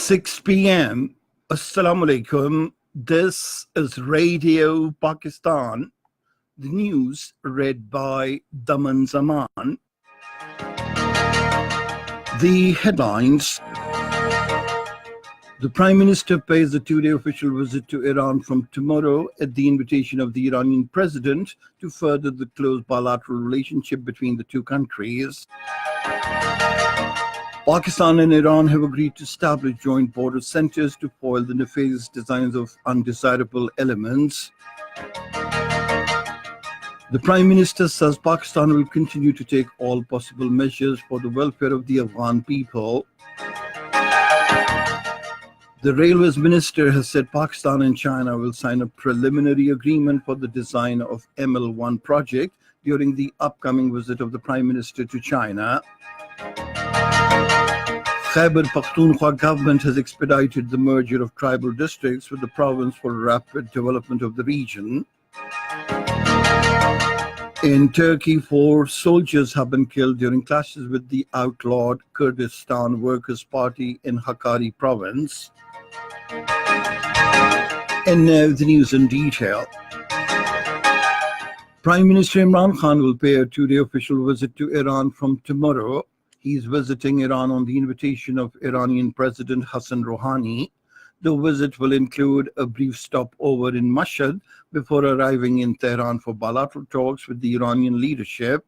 6 p.m. Assalamu alaikum. This is Radio Pakistan. The news read by Daman Zaman. The headlines. The Prime Minister pays a two-day official visit to Iran from tomorrow at the invitation of the Iranian President to further the close bilateral relationship between the two countries. Pakistan and Iran have agreed to establish joint border centers to foil the nefarious designs of undesirable elements. The Prime Minister says Pakistan will continue to take all possible measures for the welfare of the Afghan people. The Railways Minister has said Pakistan and China will sign a preliminary agreement for the design of ML1 project during the upcoming visit of the Prime Minister to China. Khyber Pakhtunkhwa government has expedited the merger of tribal districts with the province for rapid development of the region. In Turkey, 4 soldiers have been killed during clashes with the outlawed Kurdistan Workers' Party in Hakkari province. And now the news in detail. Prime Minister Imran Khan will pay a two-day official visit to Iran from tomorrow. He is visiting Iran on the invitation of Iranian President Hassan Rouhani. The visit will include a brief stopover in Mashhad before arriving in Tehran for bilateral talks with the Iranian leadership.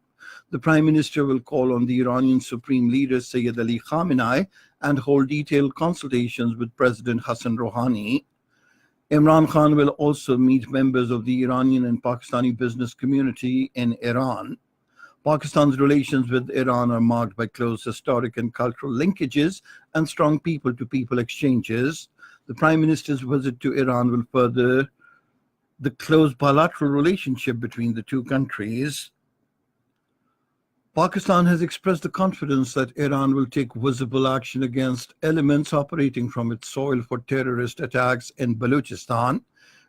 The Prime Minister will call on the Iranian Supreme Leader Sayyid Ali Khamenei and hold detailed consultations with President Hassan Rouhani. Imran Khan will also meet members of the Iranian and Pakistani business community in Iran. Pakistan's relations with Iran are marked by close historic and cultural linkages and strong people-to-people exchanges. The Prime Minister's visit to Iran will further the close bilateral relationship between the two countries. Pakistan has expressed the confidence that Iran will take visible action against elements operating from its soil for terrorist attacks in Balochistan.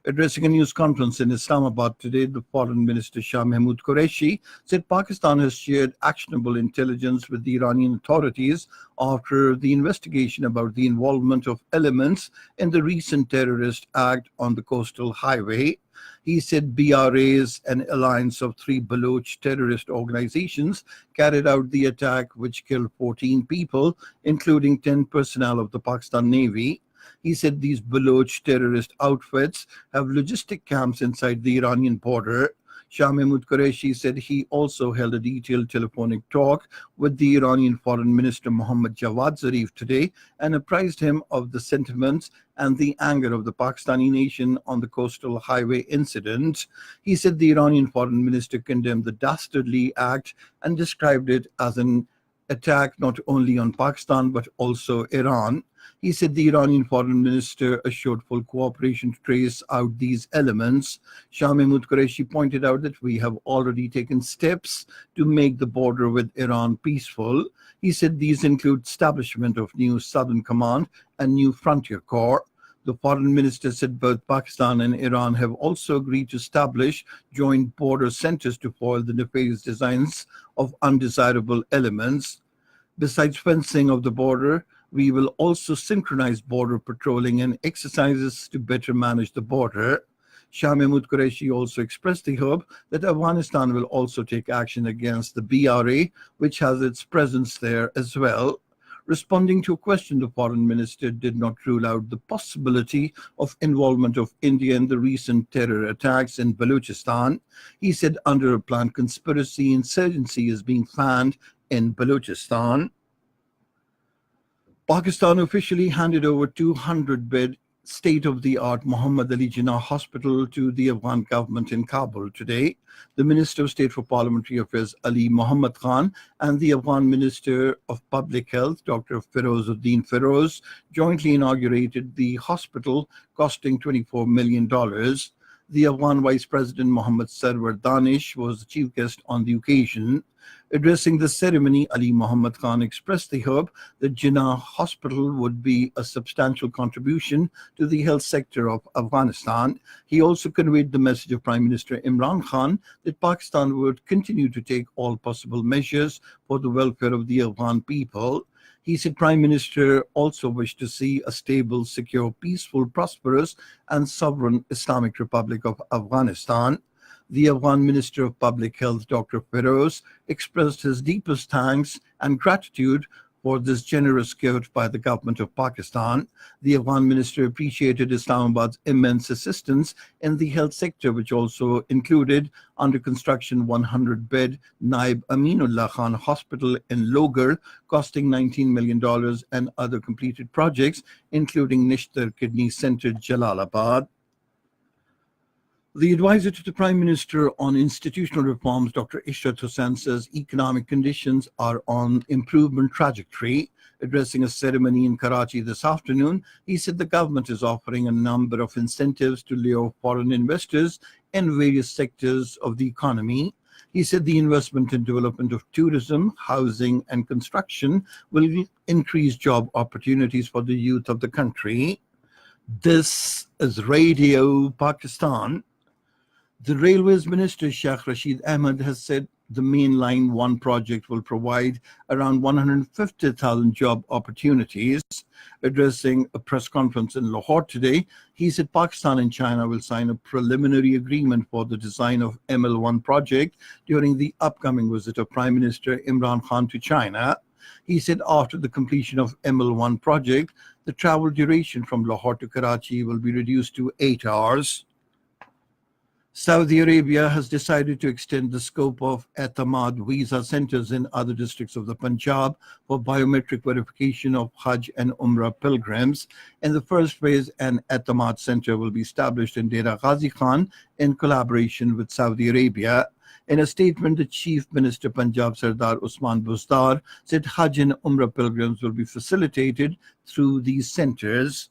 Addressing a news conference in Islamabad today, the Foreign Minister Shah Mahmood Qureshi said Pakistan has shared actionable intelligence with the Iranian authorities after the investigation about the involvement of elements in the recent terrorist act on the coastal highway. He said BRAs, an alliance of 3 Baloch terrorist organizations, carried out the attack which killed 14 people, including 10 personnel of the Pakistan Navy. He said these Baloch terrorist outfits have logistic camps inside the Iranian border. Shah Mahmood Qureshi said he also held a detailed telephonic talk with the Iranian Foreign Minister Mohammad Javad Zarif today and apprised him of the sentiments and the anger of the Pakistani nation on the coastal highway incident. He said the Iranian Foreign Minister condemned the dastardly act and described it as an attack not only on Pakistan but also Iran. He said the Iranian Foreign Minister assured full cooperation to trace out these elements. Shah Mahmood Qureshi pointed out that we have already taken steps to make the border with Iran peaceful. He said these include establishment of new Southern Command and new Frontier Corps. The Foreign Minister said both Pakistan and Iran have also agreed to establish joint border centers to foil the nefarious designs of undesirable elements. Besides fencing of the border, we will also synchronize border patrolling and exercises to better manage the border. Shah Mahmood Qureshi also expressed the hope that Afghanistan will also take action against the BRA, which has its presence there as well. Responding to a question, the Foreign Minister did not rule out the possibility of involvement of India in the recent terror attacks in Balochistan. He said under a planned conspiracy, insurgency is being fanned in Balochistan. Pakistan officially handed over 200-bed state-of-the-art Muhammad Ali Jinnah Hospital to the Afghan government in Kabul today. The Minister of State for Parliamentary Affairs Ali Muhammad Khan and the Afghan Minister of Public Health Dr. Firozudin Feroz jointly inaugurated the hospital, costing $24 million. The Afghan Vice President Mohammad Sarwar Danish was the chief guest on the occasion. Addressing the ceremony, Ali Muhammad Khan expressed the hope that Jinnah Hospital would be a substantial contribution to the health sector of Afghanistan. He also conveyed the message of Prime Minister Imran Khan that Pakistan would continue to take all possible measures for the welfare of the Afghan people. He said Prime Minister also wished to see a stable, secure, peaceful, prosperous, and sovereign Islamic Republic of Afghanistan. The Afghan Minister of Public Health, Dr. Feroz, expressed his deepest thanks and gratitude for this generous gift by the government of Pakistan. The Afghan minister appreciated Islamabad's immense assistance in the health sector, which also included under construction 100-bed Naib Aminullah Khan Hospital in Logar, costing $19 million, and other completed projects, including Nishtar Kidney Center, Jalalabad. The advisor to the Prime Minister on institutional reforms, Dr. Ishrat Hussain, says economic conditions are on improvement trajectory. Addressing a ceremony in Karachi this afternoon, he said the government is offering a number of incentives to lure foreign investors in various sectors of the economy. He said the investment in development of tourism, housing, and construction will increase job opportunities for the youth of the country. This is Radio Pakistan. The Railways Minister, Sheikh Rashid Ahmed, has said the Main Line 1 project will provide around 150,000 job opportunities. Addressing a press conference in Lahore today, he said Pakistan and China will sign a preliminary agreement for the design of ML1 project during the upcoming visit of Prime Minister Imran Khan to China. He said after the completion of ML1 project, the travel duration from Lahore to Karachi will be reduced to 8 hours. Saudi Arabia has decided to extend the scope of Etamad visa centers in other districts of the Punjab for biometric verification of Hajj and Umrah pilgrims. In the first phase, an Etamad center will be established in Dera Ghazi Khan in collaboration with Saudi Arabia. In a statement, the Chief Minister Punjab Sardar Usman Buzdar said Hajj and Umrah pilgrims will be facilitated through these centers.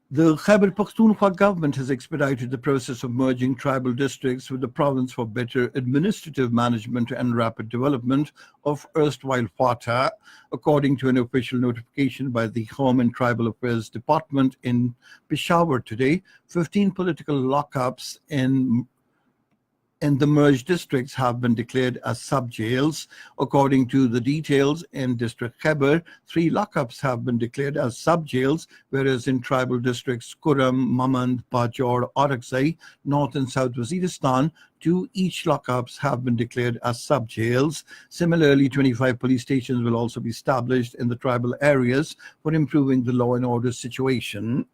The Khyber Pakhtunkhwa government has expedited the process of merging tribal districts with the province for better administrative management and rapid development of erstwhile FATA. According to an official notification by the Home and Tribal Affairs Department in Peshawar today, 15 political lockups in the merged districts have been declared as sub-jails. According to the details, in District Khyber, 3 lockups have been declared as sub-jails, whereas in tribal districts Kuram, Mamand, Bajor, Orakzai, North and South Waziristan, 2 each lockups have been declared as sub-jails. Similarly, 25 police stations will also be established in the tribal areas for improving the law and order situation.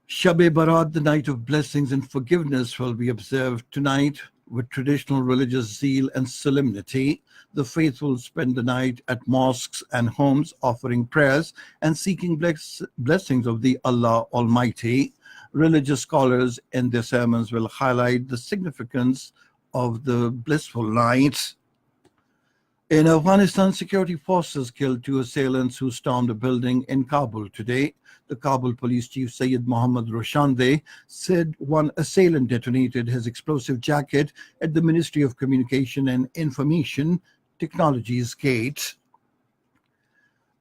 Shab-e-Barat, the night of blessings and forgiveness, will be observed tonight with traditional religious zeal and solemnity. The faithful spend the night at mosques and homes offering prayers and seeking blessings of the Allah Almighty. Religious scholars in their sermons will highlight the significance of the blissful night. In Afghanistan, security forces killed 2 assailants who stormed a building in Kabul today. The Kabul police chief Sayyid Mohammad Roshande said one assailant detonated his explosive jacket at the Ministry of Communication and Information Technologies gate.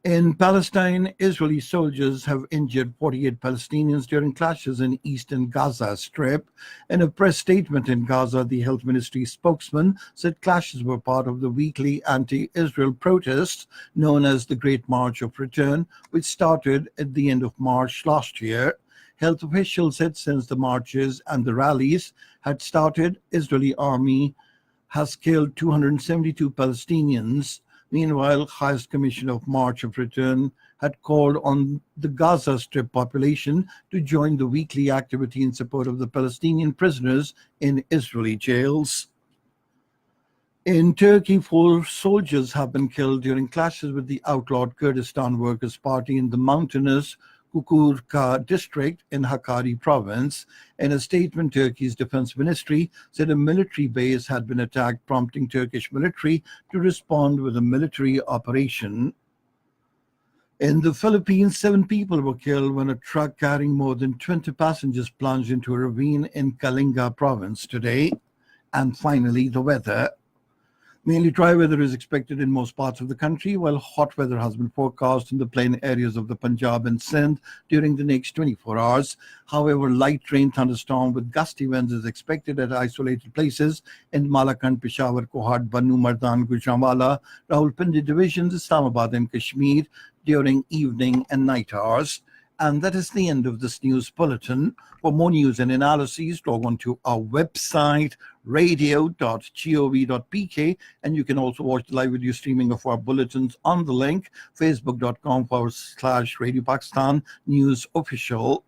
In Palestine, Israeli soldiers have injured 48 Palestinians during clashes in eastern Gaza Strip. In a press statement in Gaza, the health ministry spokesman said clashes were part of the weekly anti-Israel protests known as the Great March of Return, which started at the end of March last year. Health officials said since the marches and the rallies had started, Israeli army has killed 272 Palestinians. Meanwhile, Highest Commission of March of Return had called on the Gaza Strip population to join the weekly activity in support of the Palestinian prisoners in Israeli jails. In Turkey, 4 soldiers have been killed during clashes with the outlawed Kurdistan Workers' Party in the mountainous Kukurka district in Hakkari province. In a statement, Turkey's defense ministry said a military base had been attacked, prompting Turkish military to respond with a military operation. In the Philippines, 7 people were killed when a truck carrying more than 20 passengers plunged into a ravine in Kalinga province today. And finally, the weather. Mainly dry weather is expected in most parts of the country, while hot weather has been forecast in the plain areas of the Punjab and Sindh during the next 24 hours. However, light rain thunderstorm with gusty winds is expected at isolated places in Malakand, Peshawar, Kohat, Bannu, Mardan, Gujranwala, Rawalpindi divisions, Islamabad and Kashmir during evening and night hours. And that is the end of this news bulletin. For more news and analyses, log on to our website, radio.gov.pk, and you can also watch the live video streaming of our bulletins on the link, facebook.com/Radio Pakistan News Official.